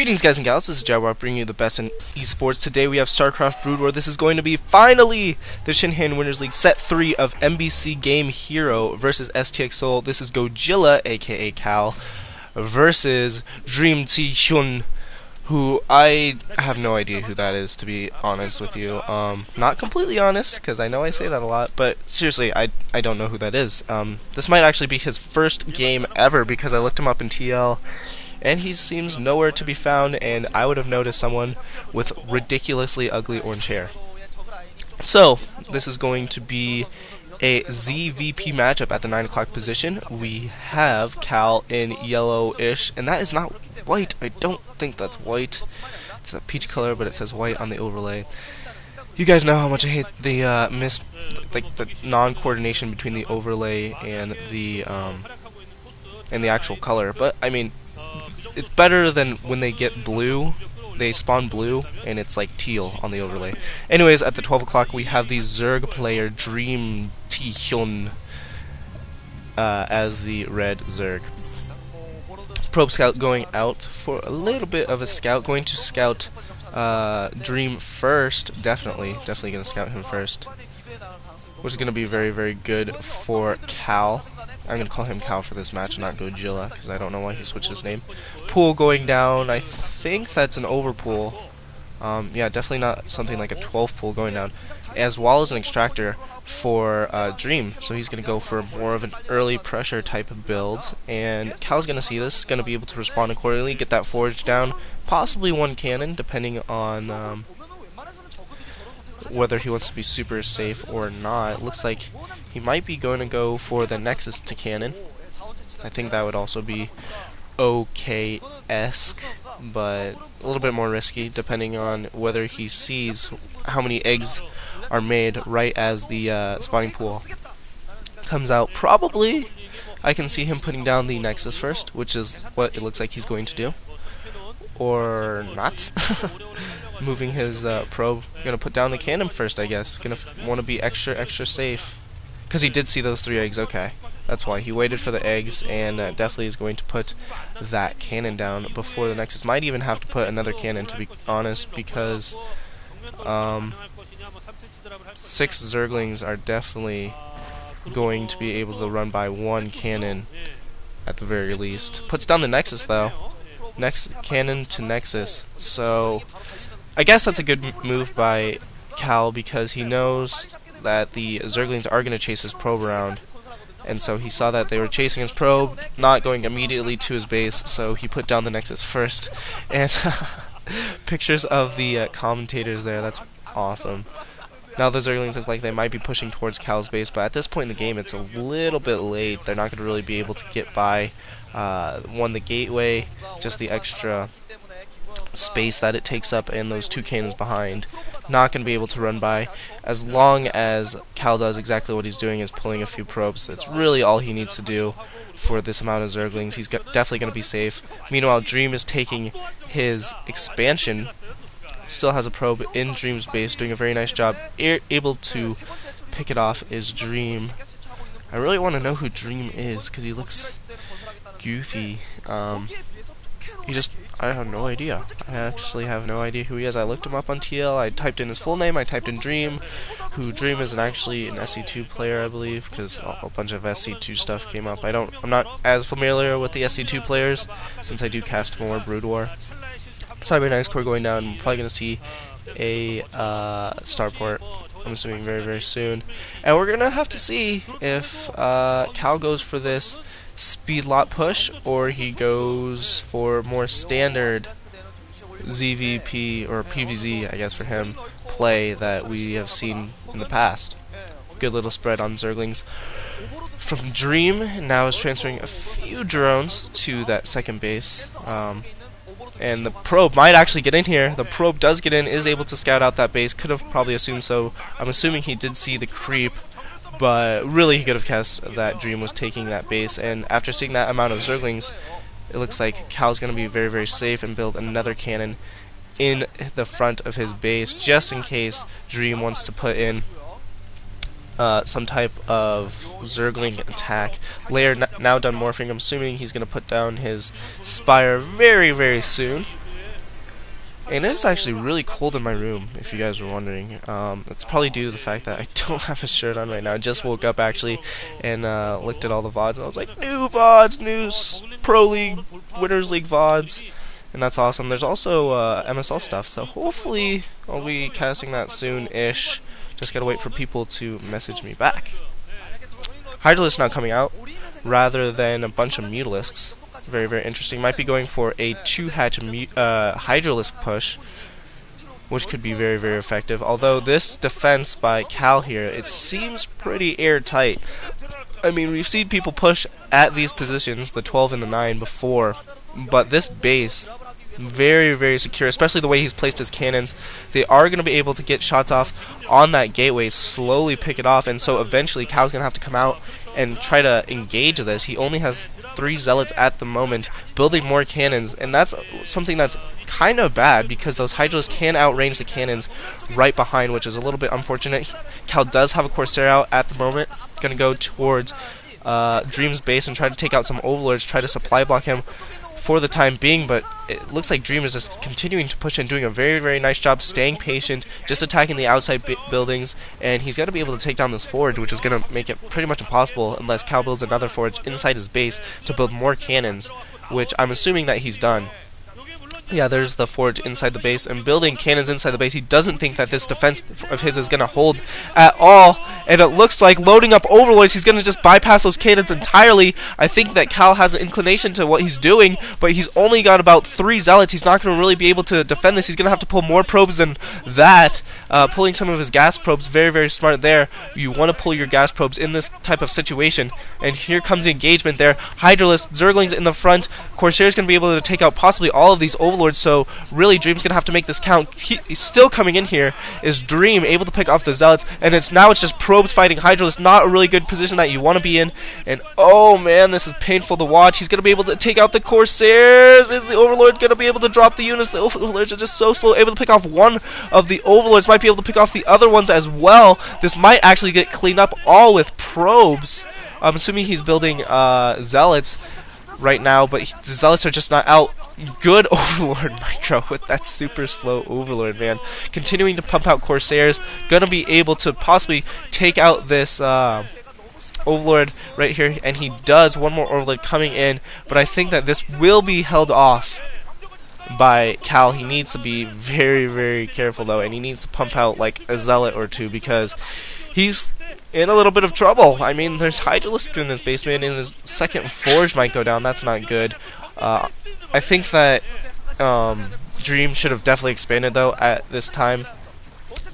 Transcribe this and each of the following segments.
Greetings guys and gals, this is Jaguar bringing you the best in esports. Today we have StarCraft Brood War. This is going to be finally the Hyun Winners League Set 3 of MBC Game Hero versus STX Soul. This is GooJiLa, aka Cal, versus dream.t Hyun, who I have no idea who that is, to be honest with you. Not completely honest, because I know I say that a lot, but seriously, I don't know who that is. This might actually be his first game ever, because I looked him up in TL, and he seems nowhere to be found, and I would have noticed someone with ridiculously ugly orange hair. So, this is going to be a ZVP matchup at the 9 o'clock position. We have Cal in yellowish, and that is not white. I don't think that's white. It's a peach color, but it says white on the overlay. You guys know how much I hate the the non-coordination between the overlay and the actual color. But I mean, it's better than when they get blue. They spawn blue, and it's like teal on the overlay. Anyways, at the 12 o'clock, we have the Zerg player dream.t Hyun as the red Zerg. Probe Scout going out for a little bit of a scout, going to scout Dream first. Definitely going to scout him first, which is going to be very, very good for Cal. I'm going to call him Cal for this match, not GooJiLa, because I don't know why he switched his name. Pool going down, I think that's an overpool. Yeah, definitely not something like a 12 pool going down, as well as an extractor for Dream. So he's going to go for more of an early pressure type of build, and Cal's going to see this, going to be able to respond accordingly, get that forge down, possibly one cannon, depending on whether he wants to be super safe or not. It looks like he might be going to go for the Nexus to cannon. I think that would also be okay-esque, but a little bit more risky, depending on whether he sees how many eggs are made right as the spawning pool comes out. Probably, I can see him putting down the Nexus first, which is what it looks like he's going to do. Or not. Moving his probe. Gonna put down the cannon first, I guess. Gonna want to be extra safe. Because he did see those 3 eggs, okay. That's why. He waited for the eggs, and definitely is going to put that cannon down before the Nexus. Might even have to put another cannon, to be honest, because 6 Zerglings are definitely going to be able to run by 1 cannon at the very least. Puts down the Nexus, though. Next cannon to Nexus. So I guess that's a good move by Cal, because he knows that the Zerglings are going to chase his probe around, and so he saw that they were chasing his probe, not going immediately to his base, so he put down the Nexus first. And pictures of the commentators there, that's awesome. Now the Zerglings look like they might be pushing towards Cal's base, but at this point in the game it's a little bit late. They're not going to really be able to get by the gateway, just the extra space that it takes up, and those 2 cannons behind. Not going to be able to run by, as long as Cal does exactly what he's doing, is pulling a few probes. That's really all he needs to do for this amount of Zerglings. He's definitely going to be safe. Meanwhile, Dream is taking his expansion. Still has a probe in Dream's base, doing a very nice job. Able to pick it off is Dream. I really want to know who Dream is, because he looks goofy. I have no idea. I actually have no idea who he is. I looked him up on TL, I typed in his full name, I typed in Dream, who Dream is actually an SC2 player, I believe, because a bunch of SC2 stuff came up. I'm not as familiar with the SC2 players, since I do cast more Brood War. Cybernetics core going down. We're probably going to see a starport, I'm assuming very, very soon. And we're going to have to see if Cal goes for this speed lot push, or he goes for more standard ZVP, or PVZ, I guess for him, play that we have seen in the past. Good little spread on Zerglings from Dream. Now is transferring a few drones to that second base. And the probe might actually get in here. The probe does get in, is able to scout out that base. Could have probably assumed so. I'm assuming he did see the creep, but really he could have guessed that Dream was taking that base. And after seeing that amount of Zerglings, it looks like Cal's going to be very, very safe and build another cannon in the front of his base, just in case Dream wants to put in some type of Zergling attack. Lair now done morphing. I'm assuming he's going to put down his Spire very, very soon. And it is actually really cold in my room, if you guys were wondering. It's probably due to the fact that I don't have a shirt on right now. I just woke up, actually, and looked at all the VODs, and I was like, new VODs, new Pro League, Winners League VODs, and that's awesome. There's also MSL stuff, so hopefully I'll be casting that soon-ish. Just gotta wait for people to message me back. Hydralisk now coming out, rather than a bunch of Mutalisks. Very, very interesting. Might be going for a 2-hatch Hydralisk push, which could be very, very effective. Although this defense by Cal here, it seems pretty airtight. I mean, we've seen people push at these positions, the 12 and the 9, before, but this base, very, very secure, especially the way he's placed his cannons. They are going to be able to get shots off on that gateway, slowly pick it off, and so eventually Cal's going to have to come out and try to engage this. He only has 3 zealots at the moment, building more cannons, and that's something that's kind of bad because those Hydralisks can outrange the cannons right behind, which is a little bit unfortunate. Cal does have a Corsair out at the moment, going to go towards Dream's base and try to take out some Overlords, try to supply block him for the time being, but it looks like Dream is just continuing to push and doing a very, very nice job staying patient, just attacking the outside buildings, and he's got to be able to take down this forge, which is going to make it pretty much impossible unless Cal builds another forge inside his base to build more cannons, which I'm assuming that he's done. Yeah, there's the forge inside the base, and building cannons inside the base. He doesn't think that this defense of his is going to hold at all, and it looks like loading up Overlords, he's going to just bypass those cannons entirely. I think that Cal has an inclination to what he's doing, but he's only got about 3 zealots. He's not going to really be able to defend this. He's going to have to pull more probes than that. Pulling some of his gas probes, very, very smart there. You want to pull your gas probes in this type of situation, and here comes the engagement there. Hydralisk, Zerglings in the front. Corsair's going to be able to take out possibly all of these Overlords, so really Dream's gonna have to make this count. He's still coming in here. Is Dream able to pick off the zealots? And it's just probes fighting Hydralisk. Not a really good position that you want to be in. And oh man, this is painful to watch. He's gonna be able to take out the Corsairs. Is the Overlord gonna be able to drop the units? The Overlords are just so slow. Able to pick off one of the Overlords. Might be able to pick off the other ones as well. This might actually get cleaned up all with probes. I'm assuming he's building zealots right now, but the zealots are just not out. Good Overlord micro with that super slow Overlord, man. Continuing to pump out Corsairs. Gonna be able to possibly take out this Overlord right here, and he does. One more Overlord coming in, but I think that this will be held off by Cal. He needs to be very, very careful though, and he needs to pump out like a zealot or two because he's in a little bit of trouble. I mean, there's Hydralisk in his basement, and his second forge might go down. That's not good. I think that Dream should have definitely expanded though at this time.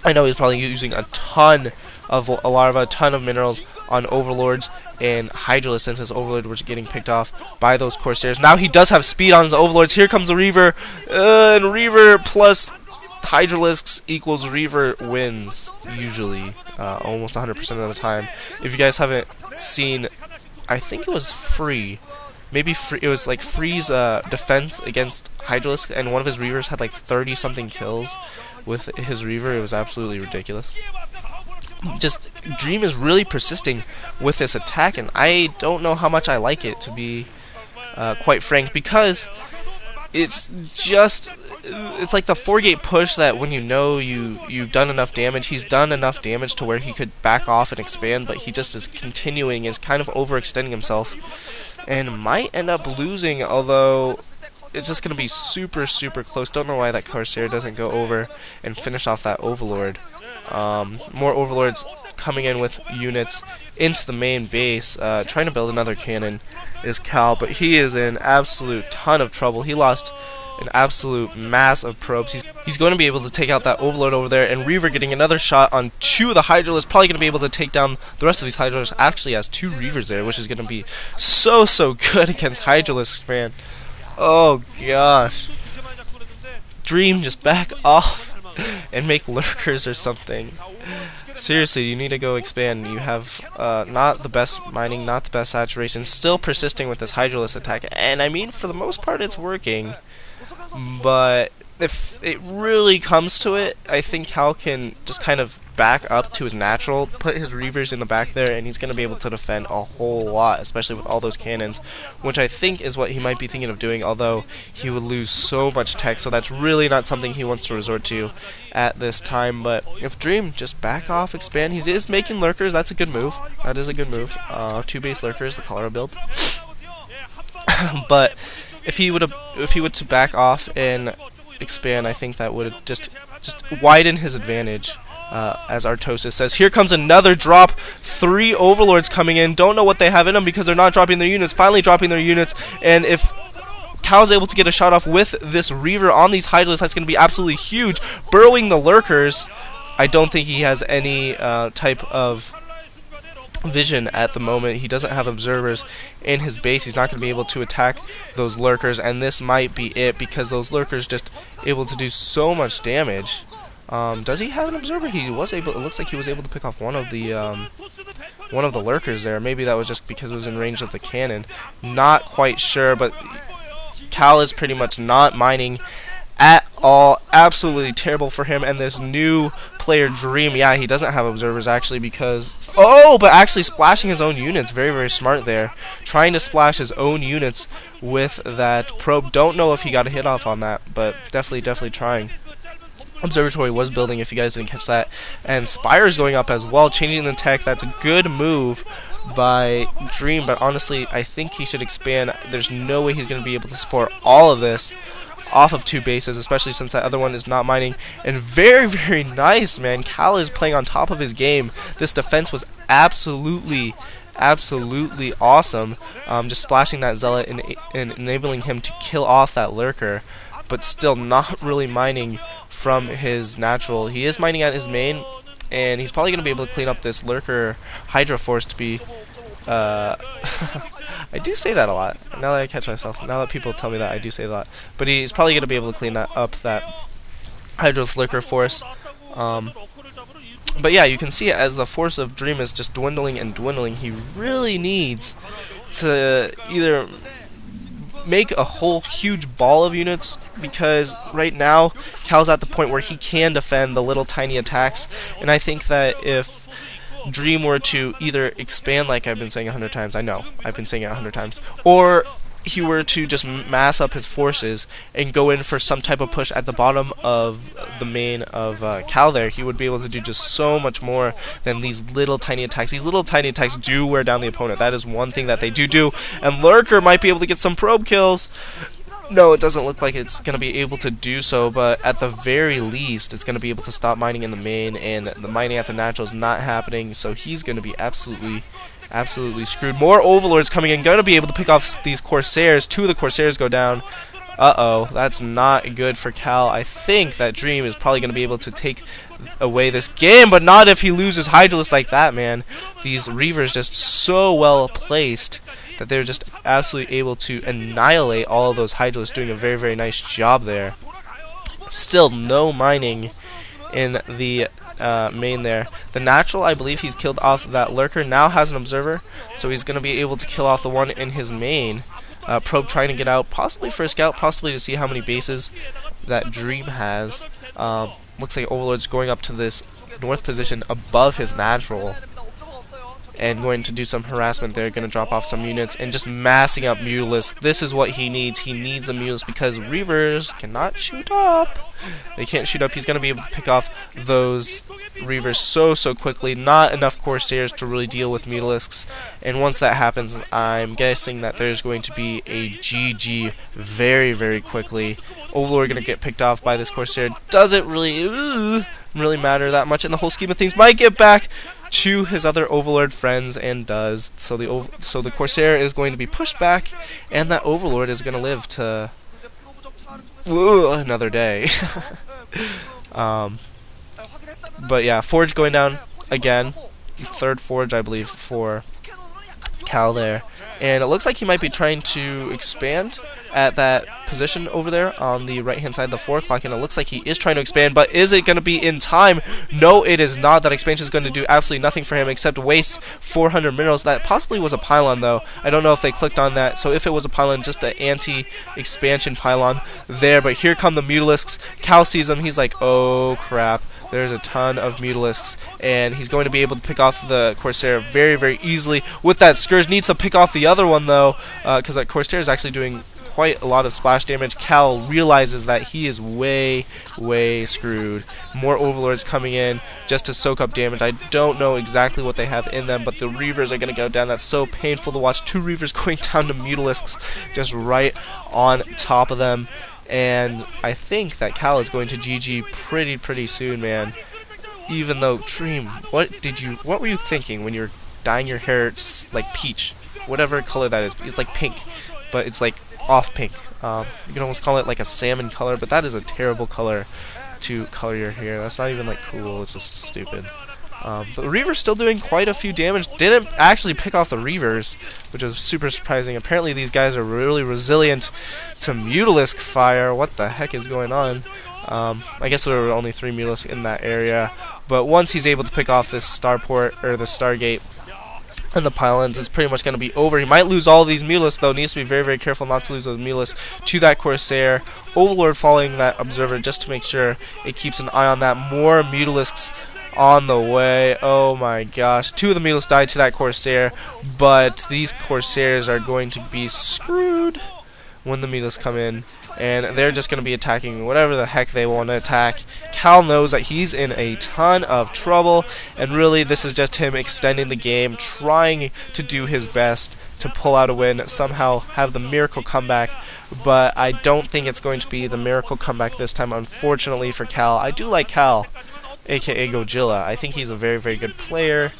I know he's probably using a ton of larva, a ton of minerals on Overlords and Hydralisk, since his Overlord was getting picked off by those Corsairs. Now he does have speed on his Overlords. Here comes the Reaver, and Reaver plus Hydralisks equals Reaver wins, usually, almost 100% of the time. If you guys haven't seen, I think it was Free. Maybe it was like Free's defense against Hydralisk, and one of his Reavers had like 30-something kills with his Reaver. It was absolutely ridiculous. Just Dream is really persisting with this attack, and I don't know how much I like it, to be quite frank, because it's like the 4-gate push that when you know you've done enough damage. He's done enough damage to where he could back off and expand, but he just is continuing, is kind of overextending himself, and might end up losing, although it's just going to be super, super close. Don't know why that Corsair doesn't go over and finish off that Overlord. More Overlords coming in with units into the main base, trying to build another cannon is Cal, but he is in absolute ton of trouble. He lost an absolute mass of probes. He's going to be able to take out that Overlord over there, and Reaver getting another shot on 2 of the Hydralisks, probably going to be able to take down the rest of these Hydralisks. Actually has 2 Reavers there, which is going to be so good against Hydralisks, man. Oh gosh. Dream, just back off and make lurkers or something. Seriously, you need to go expand. You have not the best mining, not the best saturation, still persisting with this Hydralisk attack, and I mean, for the most part it's working, but if it really comes to it, I think Cal can just kind of back up to his natural, put his Reavers in the back there, and he's going to be able to defend a whole lot, especially with all those cannons, which I think is what he might be thinking of doing, although he would lose so much tech, so that's really not something he wants to resort to at this time. But if Dream just back off, expand, he is making lurkers, that's a good move. That is a good move. 2 base lurkers, the Colorado build. But if he would to back off and expand, I think that would just widen his advantage. As Artosis says, here comes another drop. 3 overlords coming in. Don't know what they have in them because they're not dropping their units. Finally dropping their units, and if Cal's able to get a shot off with this Reaver on these Hydralisks, that's going to be absolutely huge. Burrowing the lurkers. I don't think he has any type of vision at the moment. He doesn't have observers in his base. He's not going to be able to attack those lurkers, and this might be it because those lurkers just able to do so much damage. Does he have an observer? He was able. It looks like he was able to pick off one of the lurkers there. Maybe that was just because it was in range of the cannon. Not quite sure, but Cal is pretty much not mining at all. Absolutely terrible for him. And this new player Dream, yeah, he doesn't have observers actually because but actually splashing his own units. Very, very smart there. Trying to splash his own units with that probe. Don't know if he got a hit off on that, but definitely trying. Observatory was building, if you guys didn't catch that, and Spire's going up as well, changing the tech. That's a good move by Dream, but honestly I think he should expand. There's no way he's going to be able to support all of this off of 2 bases, especially since that other one is not mining. And very, very nice, man. Cal is playing on top of his game. This defense was absolutely awesome. Just splashing that Zealot and enabling him to kill off that lurker, but still not really mining from his natural. He is mining at his main, and he's probably going to be able to clean up this lurker Hydra Force to be I do say that a lot. Now that I catch myself, now that people tell me that, I do say that a lot. But he's probably going to be able to clean that up, that Hydra Lurker Force. But yeah, you can see as the force of Dream is just dwindling and dwindling, he really needs to either make a whole huge ball of units, because right now Cal's at the point where he can defend the little tiny attacks, and I think that if Dream were to either expand, like I've been saying 100 times, I know, I've been saying it 100 times, or he were to just mass up his forces and go in for some type of push at the bottom of the main of Cal there, he would be able to do just so much more than these little tiny attacks. These little tiny attacks do wear down the opponent. That is one thing that they do. And Lurker might be able to get some probe kills. No, it doesn't look like it's going to be able to do so, but at the very least, it's going to be able to stop mining in the main, and the mining at the natural is not happening, so he's going to be absolutely screwed. More Overlords coming in, going to be able to pick off these Corsairs. 2 of the Corsairs go down. Uh-oh, that's not good for Cal. I think that Dream is probably going to be able to take away this game, but not if he loses Hydralisks like that, man. These Reavers just so well placed that they're just absolutely able to annihilate all of those Hydralisks, doing a very, very nice job there. Still no mining in the main there. The natural, I believe he's killed off that Lurker, now has an observer, so he's going to be able to kill off the one in his main. Probe trying to get out, possibly for a scout, possibly to see how many bases that Dream has. Looks like Overlord's going up to this north position above his natural and going to do some harassment there, going to drop off some units and just massing up Mutalisks. This is what he needs. He needs a Mutalisk because Reavers cannot shoot up. They can't shoot up. He's going to be able to pick off those Reavers so quickly. Not enough Corsairs to really deal with Mutalisks. And once that happens, I'm guessing that there's going to be a GG very, very quickly. Overlord going to get picked off by this Corsair. Doesn't really matter that much in the whole scheme of things. Might get back to his other Overlord friends, and does. So the Corsair is going to be pushed back, and that Overlord is going to live to another day. But yeah, Forge going down again. 3rd Forge, I believe, for Cal there. And it looks like he might be trying to expand. at that position over there on the right hand side of the 4 o'clock, and it looks like he is trying to expand, but is it going to be in time? No, it is not. That expansion is going to do absolutely nothing for him except waste 400 minerals. That possibly was a pylon though. I don't know if they clicked on that, so if it was a pylon, just an anti-expansion pylon there. But here come the Mutalisks. Cal sees them. He's like, oh crap. There's a ton of Mutalisks, and he's going to be able to pick off the Corsair very, very easily with that Scourge. Needs to pick off the other one, though, because that Corsair is actually doing quite a lot of splash damage. Cal realizes that he is way, way screwed. More Overlords coming in just to soak up damage. I don't know exactly what they have in them, but the Reavers are going to go down. That's so painful to watch. 2 Reavers going down to Mutalisks just right on top of them. And I think that Cal is going to GG pretty soon, man. Even though, Dream, what were you thinking when you were dyeing your hair like peach? Whatever color that is. It's like pink, but it's like off pink. You can almost call it like a salmon color, but that is a terrible color to color your hair. That's not even like cool, it's just stupid. But the Reaver's still doing quite a few damage. Didn't actually pick off the Reavers, which is super surprising. Apparently these guys are really resilient to Mutalisk fire. What the heck is going on? I guess there were only 3 Mutalisks in that area. But once he's able to pick off this starport, or the Stargate, and the pylons, it's pretty much going to be over. He might lose all of these Mutalisks, though. Needs to be very, very careful not to lose those Mutalisks to that Corsair. Overlord following that Observer just to make sure it keeps an eye on that. More Mutalisks on the way. Oh my gosh. 2 of the Mutalisks died to that Corsair, but these Corsairs are going to be screwed when the Mutalisks come in, and they're just going to be attacking whatever the heck they want to attack. Cal knows that he's in a ton of trouble, and really this is just him extending the game, trying to do his best to pull out a win, somehow have the miracle comeback, but I don't think it's going to be the miracle comeback this time, unfortunately for Cal. I do like Cal, aka GooJiLa. I think he's a very, very good player,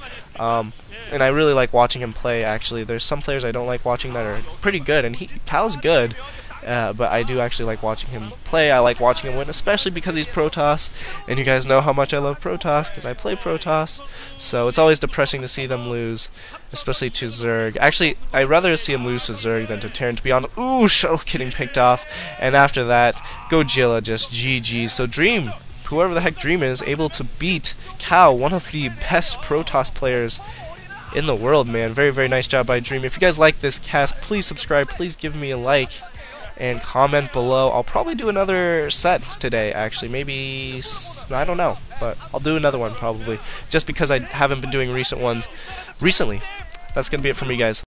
and I really like watching him play, actually. There's some players I don't like watching that are pretty good, and Cal's good, but I do actually like watching him play. I like watching him win, especially because he's Protoss, and you guys know how much I love Protoss, because I play Protoss, so it's always depressing to see them lose, especially to Zerg. Actually, I'd rather see him lose to Zerg than to Terran, to be honest. Ooh, Shuttle getting picked off, and after that, GooJiLa just GG. So Dream, whoever the heck Dream is, able to beat Cal, one of the best Protoss players in the world, man. Very, very nice job by Dream. If you guys like this cast, please subscribe, please give me a like, and comment below. I'll probably do another set today, actually. Maybe, I don't know, but I'll do another one probably, just because I haven't been doing recent ones recently. That's going to be it for me, guys.